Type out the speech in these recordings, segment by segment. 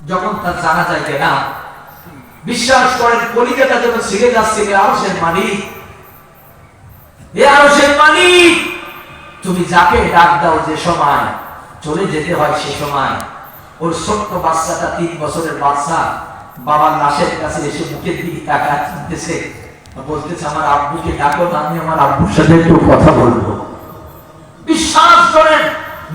যখন তার জানা যায় যে না, বিশ্বাস করেন কলিজাটা যখন ছিঁড়ে যাচ্ছে, আরশের মালিক, এ আরশের মালিক, তুমি যাকে ডাক দাও যে সময় চলে যেতে হয় সে সময়, ওর ছোট্ট বাচ্চাটা 3 বছরের বাচ্চা বাবার লাশের কাছে এসে মুখের দিকে তাকায় চিনতেছে, বলতেছে আমার আব্বুকে ডাকো, আমি আমার আব্বুর সাথে একটু কথা বলবো। বিশ্বাস করেন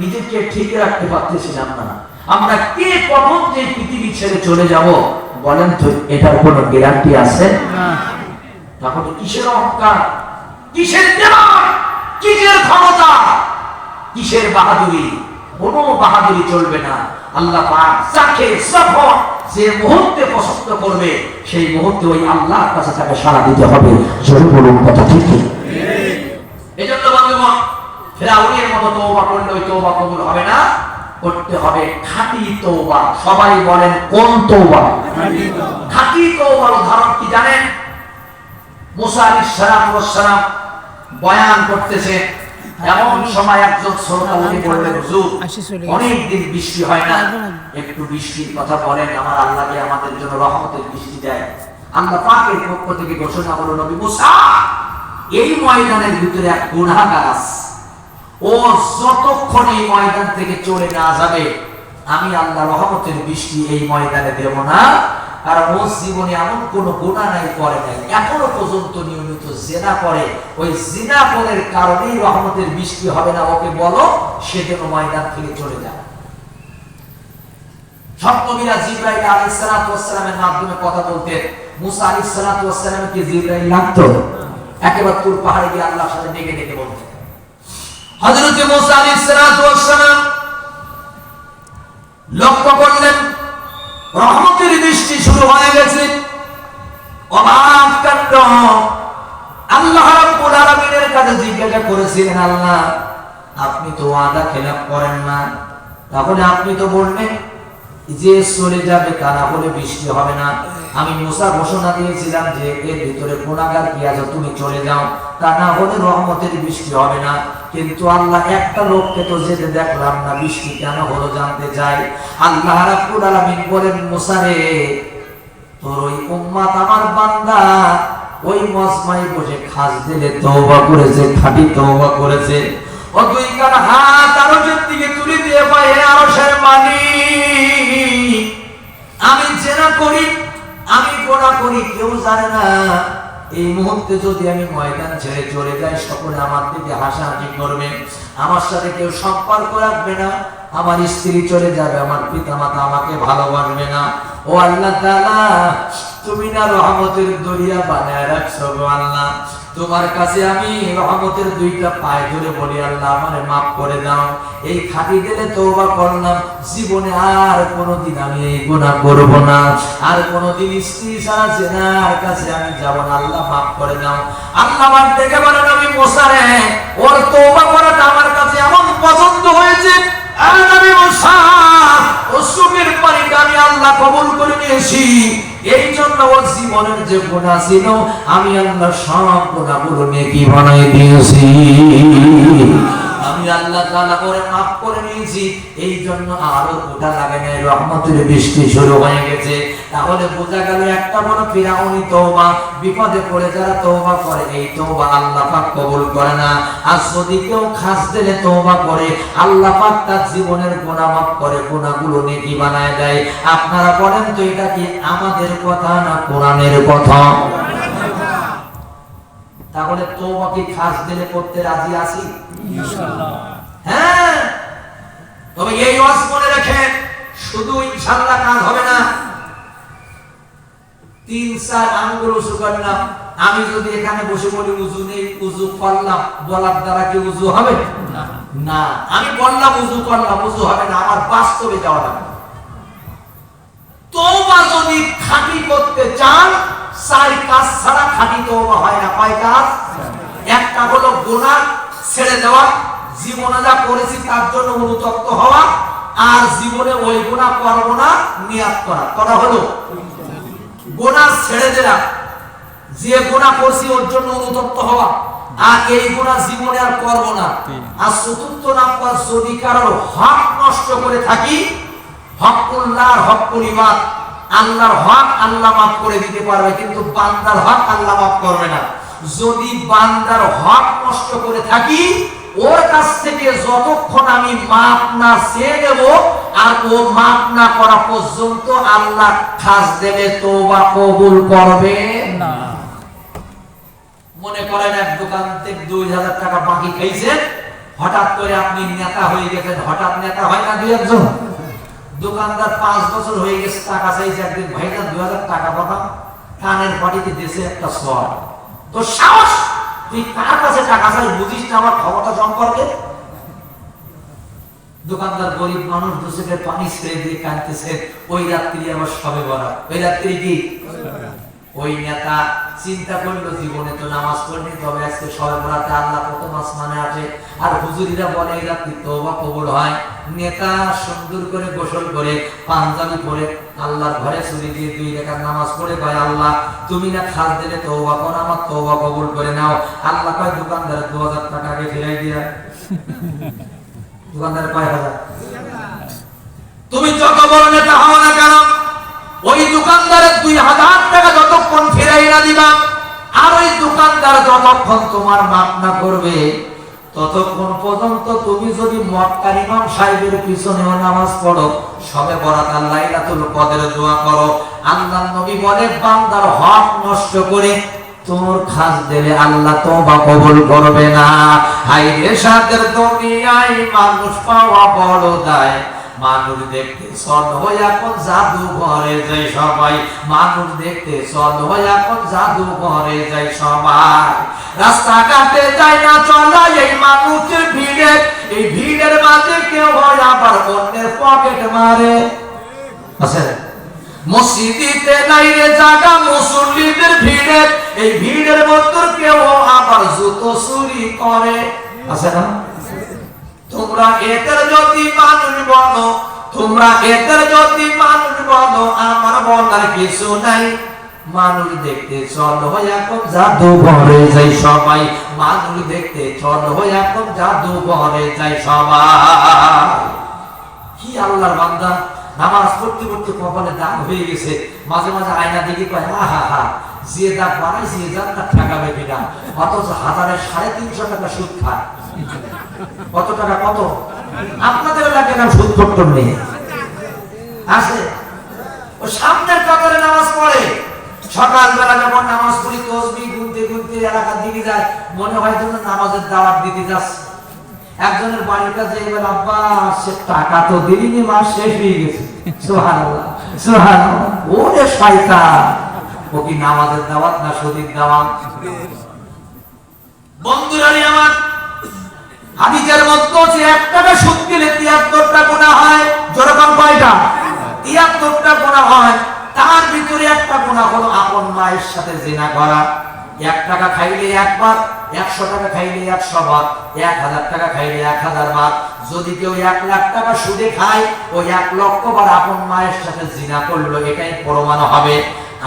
নিজেকে ঠিক রাখতে পারতেছিলাম না। আমরা কে কখন যে পৃথিবী ছেড়ে চলে যাব বলেন তো, এটার কোনো গ্যারান্টি আছে? তখন কিসের অহংকার, কিসের দেওয়ার, কিসের ক্ষমতা, কিসের বাহাদুরি? কোনো বাহাদুরি চলবে না। আল্লাহ পাক যাকে যখন যে মুহূর্তে পছন্দ করবে সেই মুহূর্তে ওই আল্লাহর কাছে তাকে সাড়া দিতে হবে। জোরে বলুন কথা ঠিক কি? এজন্য বন্ধুগণ, ফিরআউনের মতো তওবা করলে ওই তওবা কবুল হবে না, করতে হবে খাঁটি তওবা। সবাই বলেন কোন তওবা? খাঁটি তওবার উদাহরণ কি জানেন? মুসা আলাইহিস সালাম বয়ান করতেছে, এমন সময় একজন শ্রোতা উনি বললেন, হুজুর অনেকদিন বৃষ্টি হয় না, একটু বৃষ্টির কথা বলেন, আমার আল্লাহকে আমাদের জন্য রহমতের বৃষ্টি দেয়। আল্লাহ পাকের পক্ষ থেকে ঘোষণা হলো, নবী মুসা, এই ময়দানের ভিতরে এক গুনাহগার আছে, ও যতক্ষণ এই ময়দান থেকে চলে না যাবে আমি আল্লাহ রহমতের বৃষ্টি এই ময়দানে দেব না। কারণ ও জীবনে এমন কোন গুনাহ নাই করে নাই, এখনো পর্যন্ত নিয়মিত জিনা করে, ওই জিনা করার কারণেই রহমতের বৃষ্টি হবে না। ওকে বলো সে যেন ময়দান থেকে চলে যায়। সপ্তমীরা জিবরাইল আলাইহিস সালাতু ওয়াস সালামের মাধ্যমে কথা বলতেন। মুসা আলাইহিস সালাতু ওয়াস সালামকে জিবরাইল লাগতো, একেবারে তুর পাহাড়ে গিয়ে আল্লাহর সাথে ডেকে ডেকে বলতেন। হযরত মুসা আলাইহিস সালাতু ওয়াস সালাম লক্ষ্য করলেন রহমতের বৃষ্টি শুরু হয়ে গেছে, অবাক কাণ্ড। আল্লাহ রাব্বুল আলামিনের কাছে জিজ্ঞাসা করেছিলেন, আল্লাহ আপনি তো ওয়াদা খেলাফ করেন না, তাহলে আপনি তো বললেন যে চলে যাবে তা না হলে বৃষ্টি হবে না। আমি মুসা ঘোষণা দিয়েছিলাম যে এর ভিতরে গুনাহগার কি আছে, তুমি চলে যাও, তা না হলে রহমতের বৃষ্টি হবে না। কিন্তু আল্লাহ একটা লোককে তো যেতে দেখলাম না, বৃষ্টি কেন হলো জানতে চাই। আল্লাহ রাব্বুল আলামিন বলেন, মুসা রে, তোর ওই উম্মত আমার বান্দা ওই মজমায় বসে খাস দিলে তওবা করেছে, খাঁটি তওবা করেছে। ও দুই কান হাত আরশের দিকে তুলে দিয়ে পায়, হে আরশের মালিক, আমি জেনা করি, আমি গুনাহ করি, কেউ জানে না। এই মুহূর্তে যদি আমি ময়দান ছেড়ে চলে যাই, সকলে আমার দিকে হাসাহাসি করবে, আমার সাথে কেউ সম্পর্ক রাখবে না, আমার স্ত্রী চলে যাবে, আমার পিতামাতা আমাকে ভালোবাসবে না। ও আল্লাহ তাআলা, তুমি না রহমতের দরিয়া বানায় রাখছো গো আল্লাহ, তোমার কাছে আমি রহমতের দুইটা পায়ে ধরে বলি, আল্লাহ আমারে মাফ করে দাও। এই খাঁটি দিলে তওবা করলাম, জীবনে আর কোনোদিন আমি এই গুনাহ করব না, আর কোনোদিন স্ত্রী ছাড়া জিনার কাছে আমি যাব না, আল্লাহ মাফ করে দাও। আল্লাহ মাফ থেকে বলেন, নবী মুসা রে, ওর তওবা করাটা আমার কাছে এমন পছন্দ হয়েছে, আরে নবী মুসা, ওর চোখের পানিটা আমি আল্লাহ কবুল করে নিয়েছি। এই জন্য ওর জীবনের যে গুনাহ ছিল আমি আল্লাহ সব গুনাহগুলো নেকি বানাই দিয়েছি, আমি আল্লাহ তাআলা করে মাফ করে নিয়েছি। এই জন্য আরো গোটা লাগে না, রহমতের বৃষ্টি শুরু হয়ে গেছে। তাহলে বোঝা গেল একটা বড় ফিরাউনি তওবা, বিপদে পড়ে যারা তওবা করে এই তওবা আল্লাহ পাক কবুল করে না। আর যদি কেউ খাস দিলে তওবা করে, আল্লাহ পাক তার জীবনের গুনাহ মাফ করে, গুনাহগুলো নেকি বানায় দেয়। আপনারা বলেন তো এটা কি আমাদের কথা না কোরআনের কথা? তাহলে তওবা কি খাস দিলে করতে রাজি আছি? ইনশাআল্লাহ। হ্যাঁ, তবে এই ওয়াজ মনে রাখেন, শুধু ইনশাআল্লাহ কাজ হবে না। 3-4 আঙ্গুল উঁচু করলাম, আমি যদি এখানে বসে বলি উযু নেই, উযু করলাম, বলার দ্বারা কি উযু হবে? না। আমি বললাম উযু করলাম, উযু হবে না, আমার বাস্তবে যাওয়া লাগবে। তওবা যদি খাঁটি করতে চান, 4 কাজ ছাড়া খাঁটি তওবা হয় না। 5 কাজ? একটা হলো গুনাহ ছেড়ে দেওয়া, জীবনে যা করেছি তার জন্য অনুতপ্ত হওয়া, আর জীবনে ওই গুনাহ করব না নিয়ত করা। করা হলো গুনাহ ছেড়ে দেওয়া, যে গুনাহ করছি ওর জন্য অনুতপ্ত হওয়া, আর এই গুনাহ জীবনে আর করব না। আর চতুর্থ নাম্বার, যদি কারোর হক নষ্ট করে থাকি হকুল্লাহ হকুল ইবাদ, আল্লাহর হক আল্লাহ মাফ করে দিতে পারবে, কিন্তু বান্দার হক আল্লাহ মাফ করবে না। যদি বান্দার হক নষ্ট করে থাকি, ওর কাছ থেকে যতক্ষণ আমি মাফ না চেয়ে নেব আর ও মাফ না করা পর্যন্ত আল্লাহ খাস দেবে, তওবা কবুল করবে না। মনে করেন এক দোকান থেকে 2000 টাকা বাকি খাইছে, হঠাৎ করে আপনি নেতা হয়ে গেছেন। হঠাৎ নেতা হয় না দুই একজন? দোকানদার 5 বছর হয়ে গেছে, টাকা চাইছে, একদিন ভাইজান 2000 টাকা পাঠান, কানের পাটিতে দেশে একটা সর। তো সাহস, তুই কার কাছে টাকা চাই, বুঝিস না আমার ক্ষমতা সম্পর্কে? দোকানদার গরিব মানুষ, দুচোখের পানি ছেড়ে দিয়ে কাঁদতেছে। ওই রাত্রি আবার সবে বরাত, ওই রাত্রি কি? ওই নেতা চিন্তা করলো জীবনে তো নামাজ পড়নি, তবে আজকে সবে বরাতে আল্লাহ প্রথম আসমানে আসে, আর হুজুরিরা বলে এই রাত্রি তওবা কবুল হয়। নেতা সুন্দর করে গোসল করে পাঞ্জাবি পরে আল্লাহর ঘরে চলে দিয়ে 2 রাকাত নামাজ পড়ে কয়, আল্লাহ তুমি না খাস দিলে তওবা করো, আমার তওবা কবুল করে নাও। আল্লাহ কয় দোকানদার 2000 টাকা আগে ফিরাই দিয়া। দোকানদার কয় হাজার? তুমি যত বড় নেতা হও না কেন, ওই দোকানদারের 2000 টাকা যতক্ষণ ফিরাই না দিবা, আর ওই দোকানদার যতক্ষণ তোমার মাফ না করবে, ততক্ষণ পর্যন্ত তুমি যদি মক্কার ইমাম সাহেবের পিছনেও নামাজ পড়ো, সবে বরাত আর লাইলাতুল কদরে দোয়া করো, আল্লাহর নবী বলে বান্দার হক নষ্ট করে তোর খাস দিলে আল্লাহ তওবা কবুল করবে না। হায়রে সাদের দুনিয়ায় মানুষ পাওয়া বড় দায়, মানুষ দেখতে চল হইয়া কোন জাদু ঘরে যাই সবাই, মানুষ দেখতে চল হইয়া কোন জাদু ঘরে যাই সবাই। রাস্তা কাটে যায় না চলা এই মানুষের ভিড়ে, এই ভিড়ের মাঝে কেউ হয় আবার অন্যের পকেট মারে। আছে মসজিদে নাই রে জায়গা মুসল্লিদের ভিড়ে, এই ভিড়ের মধ্যে কেউ আবার জুতো চুরি করে। আছে না? তোমরা এদের যদি মানুষ বলো, তোমরা এদের যদি মানুষ বলো, আমার বলার কিছু নাই। মানুষ দেখতে চল হইয়া কোন জাদু ঘরে যাই সবাই, মানুষ দেখতে চল হইয়া কোন জাদু ঘরে যাই সবাই। কি আল্লাহর বান্দা, নামাজ পড়তে পড়তে কপালে দাগ হয়ে গেছে, মাঝে মাঝে আয়না দেখি কয় হা হা, যে দাগ বানাইছে এ দাগ তার ঠেকাবে কিনা, অথচ হাজারে 350 টাকা সুদ খায়। কত টাকা? কত? আপনাদের এলাকায় না সুদ করতে নেই আছে? ও সামনের কাতারে নামাজ পড়ে, সকালবেলা যখন নামাজ পড়ি তসবিহ গুনতে গুনতে এলাকার দিকে যায়, মনে হয় যেন নামাজের দাওয়াত দিতে যাচ্ছে। একজনের বাড়ির কাছে এবার আব্বা সে টাকা তো দিলিনি, মাস শেষ হয়ে গেছে। সুবহানাল্লাহ সুবহানাল্লাহ। ওরে শয়তান, ও কি নামাজের দাওয়াত না সুদের দাওয়াত? বন্ধুরা আমার, হাদিসের মধ্যে 1 টাকা সুদ দিলে 73টা গুনাহ হয়। যেরকম কয়টা? 73টা গুনাহ হয়। তার ভিতরে একটা গুনাহ হলো আপন মায়ের সাথে জিনা করা। 1 টাকা খাইলে একবার, 100 টাকা খাইলে 100 বার, 1000 টাকা খাইলে 1000 বার। যদি কেউ 1 লাখ টাকা সুদে খায়, ওই 1 লক্ষ বার আপন মায়ের সাথে জিনা করলো, এটাই প্রমাণ হবে।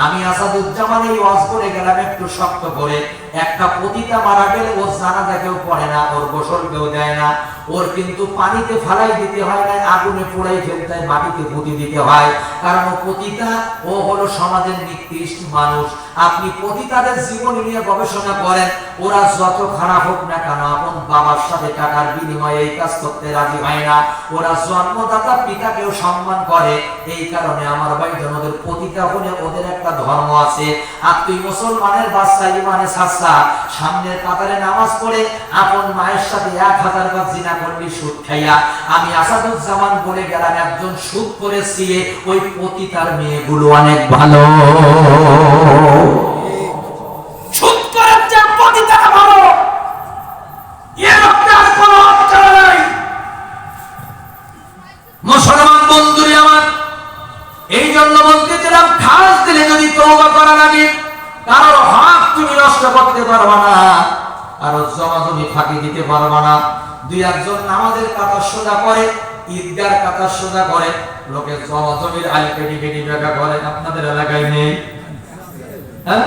আমি আসাদুজ্জামান এই ওয়াজ করে গেলাম একটু শক্ত করে, একটা পতিতা মারা গেলে ওর জানাজা কেউ পড়ে না, ওর গোসল কেউ দেয় না, ওর কিন্তু পানিতে ফালাই দিতে হয় না, আগুনে পোড়াই ফেলতে হয়, মাটিতে পুঁতি দিতে হয়, কারণ ও পতিতা, ও হলো সমাজের নিকৃষ্ট মানুষ। আপনি পতিতাদের জীবন নিয়ে গবেষণা করেন, ওরা যত খারাপ হোক না কেন আপন বাবার সাথে টাকার বিনিময়ে এই কাজ করতে রাজি হয় না, ওরা জন্মদাতা পিতাকেও সম্মান করে। এই কারণে আমার ভাই ওদের পতিতা হলে ওদের একটা ধর্ম আছে। আর তুই মুসলমানের বাচ্চা, ইমানে সাচ্চা, সামনের কাতারে নামাজ পড়ে আপন মায়ের সাথে 1000 বার জিনা করবি সুদ খাইয়া। আমি আসাদুজ্জামান বলে গেলাম একজন সুদ করেছি, ওই পতিতার মেয়েগুলো অনেক ভালো। সুদ করার যে পতিতারা ভালো, এর আর কোনো অপচার নাই। মুসলমান বন্ধুরা আমার, এই জন্য বলতেছিলাম খাস দিলে যদি তওবা করা লাগে, কারোর হক তুমি নষ্ট করতে পারবা না, কারোর জমি ফাঁকি দিতে পারবা না। 2-1 নামাজের কাতা সোজা করে, ঈদগার কাতা সোজা করে, লোকের জমির আইল কেটে কেটে বেকা করে। আপনাদের এলাকায় নেই? হ্যাঁ,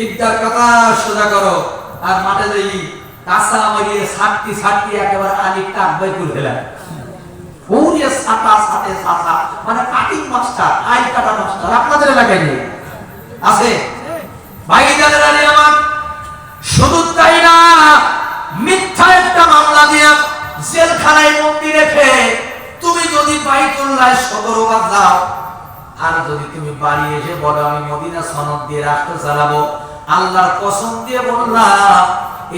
ঈদগার কাতা সোজা করো, আর মাঠে যাই কাঁচা মারিয়ে ছাটতি ছাটতি একেবারে আলি টাক বাই করে ফেলা। ওরে সাতা সাথে সাতা মানে কাটিং মাস্টার, আই কাটা মাস্টার আপনাদের এলাকায় নেই? আছে ভাইজানের আলী আমার। শুধু তাই না, মিথ্যা একটা মামলা দিয়া জেলখানায় বন্দি রেখে তুমি যদি বাইতুল্লাহ 17 বার যাও, আর যদি তুমি বাড়ি এসে বলো আমি মদিনা সনদ দিয়ে রাষ্ট্র চালাবো, আল্লাহর কসম দিয়ে বললাম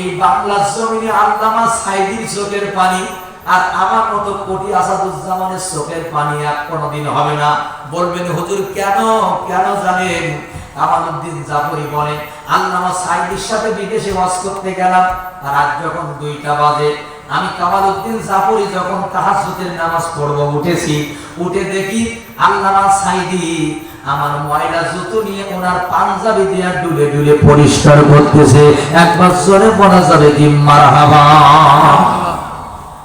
এই বাংলার জমিনে আল্লামা সাইদির চোখের পানি আর আমার মতো কোটি আসাদুজ্জামানের চোখের পানি আর কোনোদিন হবে না। বলবেন হুজুর কেন? কেন জানেন? কামালউদ্দিন জাফরি বলে আল্লামা সাইদির সাথে বিদেশে ওয়াজ করতে গেলাম, আর রাত যখন 2টা বাজে আমি কামালউদ্দিন জাফরি যখন তাহাজ্জুদের নামাজ পড়ব উঠেছি, উঠে দেখি আল্লামা সাইদি আমার ময়লা জুতো নিয়ে ওনার পাঞ্জাবি দিয়ে ডুলে ডুলে পরিষ্কার করতেছে। একবার জোরে বলা যাবে কি মারহাবা?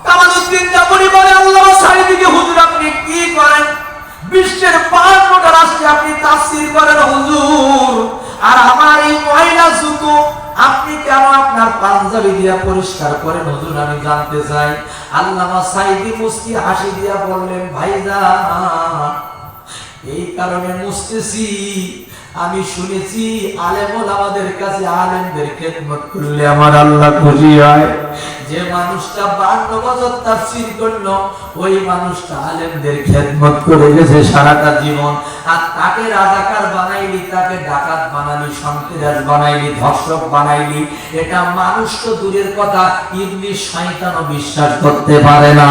কামালউদ্দিন জাফরি বলে আল্লামা সাইদিকে হুজুর আপনি কি করেন? বিশ্বের 52টা রাষ্ট্রে আপনি তাফসীর করেন হুজুর, আর আমার এই ময়লা জুতো আপনি কেন আপনার পাঞ্জাবি দিয়া পরিষ্কার করেন হুজুর আমি জানতে চাই। আল্লামা সাইদি মুস্কি হাসি দিয়া বললেন ভাইজান এই কারণে মুছতেছি, আমি শুনেছি আলেম ওলামাদের কাছে আলেমদের খেদমত করলে আমার আল্লাহ খুশি হয়। যে মানুষটা 52 বছর তাফসীর করলো ওই মানুষটা আলেমদের খেদমত করে গেছে সারাটা জীবন, আর তাকে রাজাকার বানাইলি, তাকে ডাকাত বানালি, সন্ত্রাস বানাইলি, ধর্ষক বানাইলি, এটা মানুষ তো দূরের কথা ইবলিস শয়তানও বিশ্বাস করতে পারে না।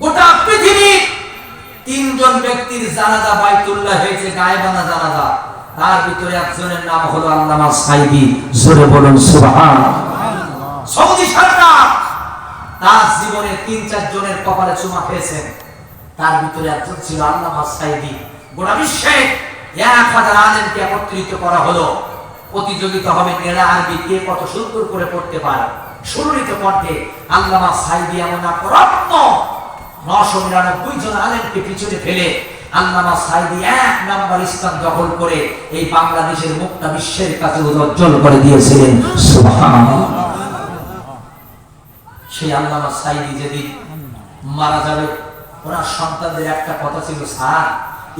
গোটা পৃথিবী 3 জন ব্যক্তির জানাজা বাইতুল্লাহ হয়েছে, গায়েবানা জানাজা, তার ভিতরে একজনের নাম হলো আল্লামা সাইদি। জোরে বলুন সুবহানাল্লাহ। সৌদি সরকার তার জীবনে 3-4 জনের কপালে চুমা খেয়েছেন, তার ভিতরে একজন ছিল আল্লামা সাইদি। গোটা বিশ্বে 1000 আলেমকে একত্রিত করা হলো, প্রতিযোগিতা হবে নেড়া আরবি কে কত সুন্দর করে পড়তে পারে। সুরলিত কণ্ঠে আল্লামা সাইদি এমন এক রত্ন 999 জন আলেমকে পিছনে ফেলে আল্লামা সাইদি 1 নাম্বার স্থান দখল করে এই বাংলাদেশের মুখটা বিশ্বের কাছে উজ্জ্বল করে দিয়েছিলেন। সুবহানাল্লাহ। সেই আল্লামা সাইদি যেদিন মারা যাবে, ওনার সন্তানদের একটা কথা ছিল, স্যার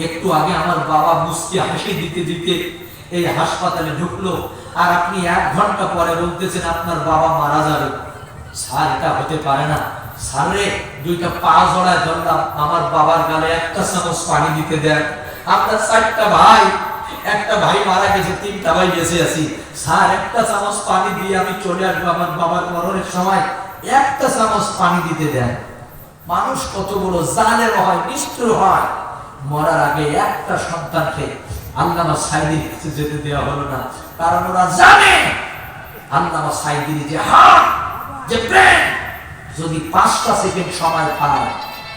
একটু আগে আমার বাবা মুস্কি হাসি দিতে দিতে এই হাসপাতালে ঢুকলো, আর আপনি 1 ঘন্টা পরে বলতেছেন আপনার বাবা মারা যাবে। স্যার এটা হতে পারে না। স্যারে 2টা পা জড়ায় ধরলাম, আমার বাবার গালে 1টা চামচ পানি দিতে দেন। আপনার 4টা ভাই, একটা ভাই মারা গেছে, 3টা ভাই বেঁচে আছি, স্যার 1টা চামচ পানি দিয়ে আমি চলে আসবো, আমার বাবার মরণের সময় 1টা চামচ পানি দিতে দেন। মানুষ কত বড় জালেম হয়, নিষ্ঠুর হয়। মরার আগে 1টা সন্তানকে আল্লামা সাইদির কাছে যেতে দেওয়া হলো না, কারণ ওরা জানে আল্লামা সাইদির যে হাত, যে প্রেম, যদি 5টা সেকেন্ড সময় পায়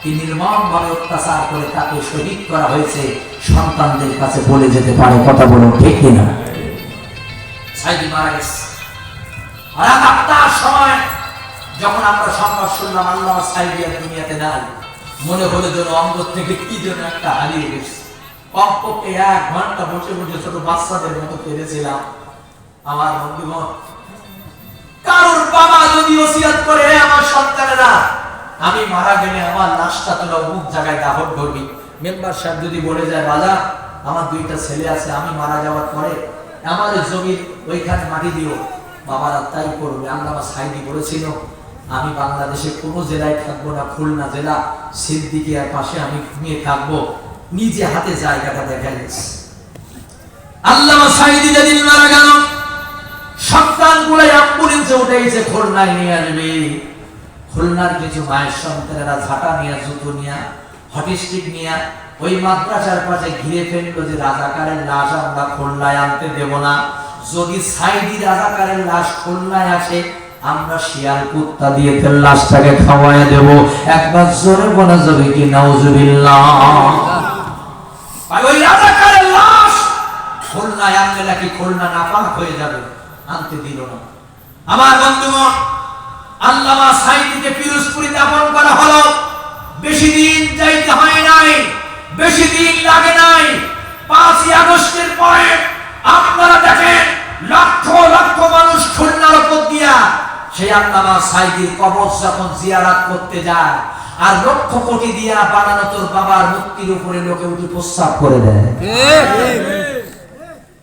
কি নির্মমভাবে অত্যাচার করে তাকে শহীদ করা হয়েছে, সন্তানদের কাছে বলে যেতে পারে। কথা বলুন ঠিক কিনা? সাইদি মারা গেছে। রাত 8টার সময় যখন আমরা সংবাদ শুনলাম আল্লামা সাইদি আর দুনিয়াতে নাই, মনে হলো যেন অঙ্গ থেকে কি যেন একটা হারিয়ে গেছে। কমপক্ষে 1 ঘন্টা বসে বসে ছোট বাচ্চাদের মতো কেঁদেছিলাম। আমার বন্ধুগণ, কারোর বাবা যদি ওসিয়ত করে আমার সন্তানেরা আমি মারা গেলে আমার লাশটা তোরা অমুক জায়গায় দাফন করবি, মেম্বার সাহেব যদি বলে যায় বাবা আমার 2টা ছেলে আছে, আমি মারা যাওয়ার পরে আমার জমির ওইখানে মাটি দিও, বাবারা তাই করবে। আল্লামা সাইদি বলেছিল আমি বাংলাদেশে কোনো জেলায় থাকবো না, খুলনা জেলা সিদ্দিকিয়ার পাশে আমি নিয়ে থাকবো, নিজে হাতে জায়গাটা দেখা গেছে। আল্লামা সাইদি যেদিন মারা গেল, সন্তানগুলাই অ্যাম্বুলেন্সে উঠেছে খুলনায় নিয়ে আসবে। খুলনার কিছু মায়ের সন্তানেরা ঝাঁটা নিয়ে, জুতো নিয়ে, হটিস্টিক নিয়ে ওই মাদ্রাসার পাশে ঘিরে ফেললো যে রাজাকারের লাশ আমরা খুলনায় আনতে দেব না, যদি সাইদি রাজাকারের লাশ খুলনায় আসে আমরা শিয়াল কুত্তা দিয়ে লাশটাকে খাওয়ায় দেব। একবার জোরে বলা যাবে কি নাউজুবিল্লাহ? ওই রাজাকারের লাশ খুলনায় আনলে নাকি খুলনা নাপাক হয়ে যাবে, আনতে দিল না। আমার বন্ধুগণ, আল্লামা সাইদিকে পিরোজপুরে দাফন করা হলো। বেশি দিন যাইতে হয় নাই, বেশি দিন লাগে নাই। 5ই আগস্টের পরে আপনারা দেখেন লক্ষ লক্ষ মানুষ খুলনার উপর দিয়া সেই আল্লামা সাইদির কবর যখন জিয়ারাত করতে যায় আর লক্ষ কোটি দিয়া বানানো তোর বাবার মূর্তির উপরে লোকে উঠে প্রস্তাব করে দেয়,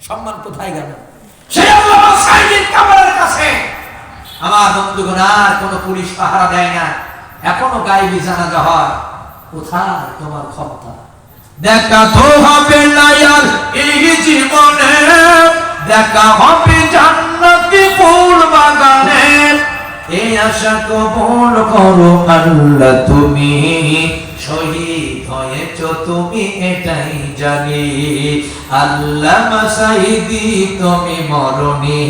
সম্মান কোথায় গেল? সেই আল্লামা সাইদির কবরের কাছে আমার বন্ধুগণ আর কোনো পুলিশ পাহারা দেয় না, এখনো গায়েবী জানাজা হয়। কোথায় তোমার ক্ষমতা? দেখা তো হবে না আর এই জীবনে, দেখা হবে জান্নাতি ফুল বাগানে, এই আশা কবুল করো আল্লাহ তুমি, শহীদ হয়েছ তুমি এটাই জানি, আল্লামা সাইদি তুমি মরনি,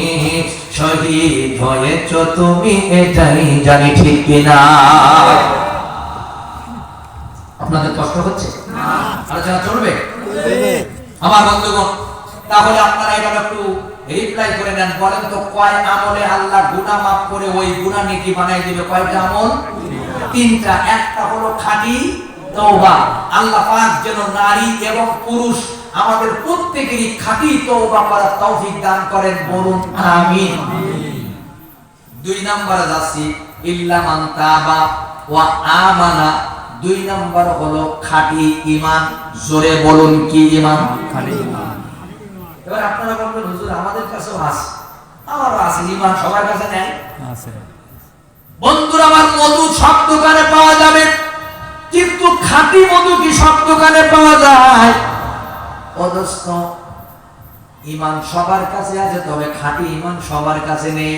শহীদ হয়েছ তুমি এটাই জানি, ঠিক কিনা? আপনাদের কষ্ট হচ্ছে? আলোচনা চলবে আমার বন্ধুগণ? তাহলে আপনারা এবার একটু রিপ্লাই করে নেন, বলেন তো কয় আমলে আল্লাহ গুনাহ মাফ করে ওই গুনাহ নেকি বানাই দিবে? কয়টা আমল? তিনটা। একটা হলো খাঁটি তওবা। আল্লাহ পাক যেন নারী এবং পুরুষ আমাদের প্রত্যেকেরই খাঁটি তওবা করার তৌফিক দান করেন, বলুন আমিন। দুই নম্বরে যাচ্ছি ইল্লা মান তাবা ওয়া আমানা। দুই নম্বর হলো খাঁটি ঈমান। জোরে বলুন কি ঈমান? খাঁটি ঈমান। এবার আপনারা বলবেন হুজুর আমাদের কাছেও আছে, আমারও আছে ঈমান, সবার কাছে নেই আছে। বন্ধুরা আমার, মধু সব দোকানে পাওয়া যাবে, কিন্তু খাঁটি মধু কি সব দোকানে পাওয়া যায়? অদস্ত ঈমান সবার কাছে আছে, তবে খাঁটি ঈমান সবার কাছে নেই।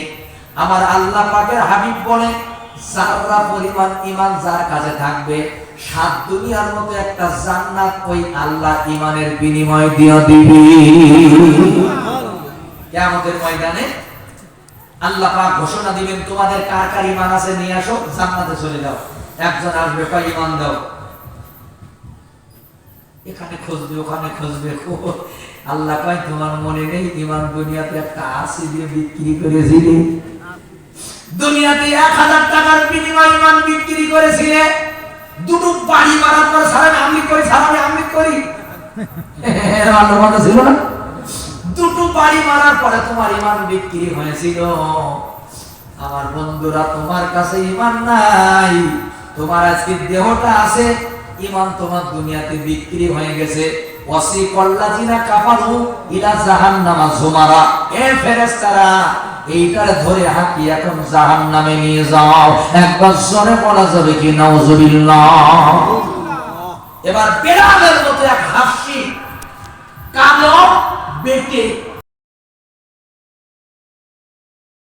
আমার আল্লাহ পাকের হাবিব বলে যারা পরিমাণ ঈমান যার কাছে থাকবে, সাত দুনিয়ার মতো একটা জান্নাত ওই আল্লাহ ঈমানের বিনিময় দিয়ে দিবে। কিয়ামতের ময়দানে আল্লাহ পাক ঘোষণা দিবেন, তোমাদের কার কার ঈমান আছে নিয়ে আসো, জান্নাতে চলে যাও। একজন আসবে, কয় ঈমান দাও, এখানে খুঁজবে ওখানে খুঁজবে, আল্লাহ কয় তোমার মনে নেই ঈমান দুনিয়াতে একটা আশি দিয়ে বিক্রি করেছিলে, দুনিয়াতে 1000 টাকার বিনিময়ে ঈমান বিক্রি করেছিলে, দুটো বাড়ি মারার পর সারা আমি করি, সারা আমি করি, আল্লাহ কথা ছিল না? দুটো বাড়ি মারার পরে তোমার ঈমান বিক্রি হয়েছিল। আমার বন্ধুরা, তোমার কাছে ঈমান নাই, তোমার আজকে দেহটা আছে, ঈমান তোমার দুনিয়াতে বিক্রি হয়ে গেছে। ওয়াসিকাল্লাযিনা কাফারু ইলা জাহান্নামা যুমারা। এ ফেরেশতারা, এইটার ধরে হাঁটি এখন জাহান্নামে নিয়ে যাও। একবার জোরে বলা যাবে কি নাউজুবিল্লাহ? এবার বেড়ালের মতো এক হাসি কালো বেটে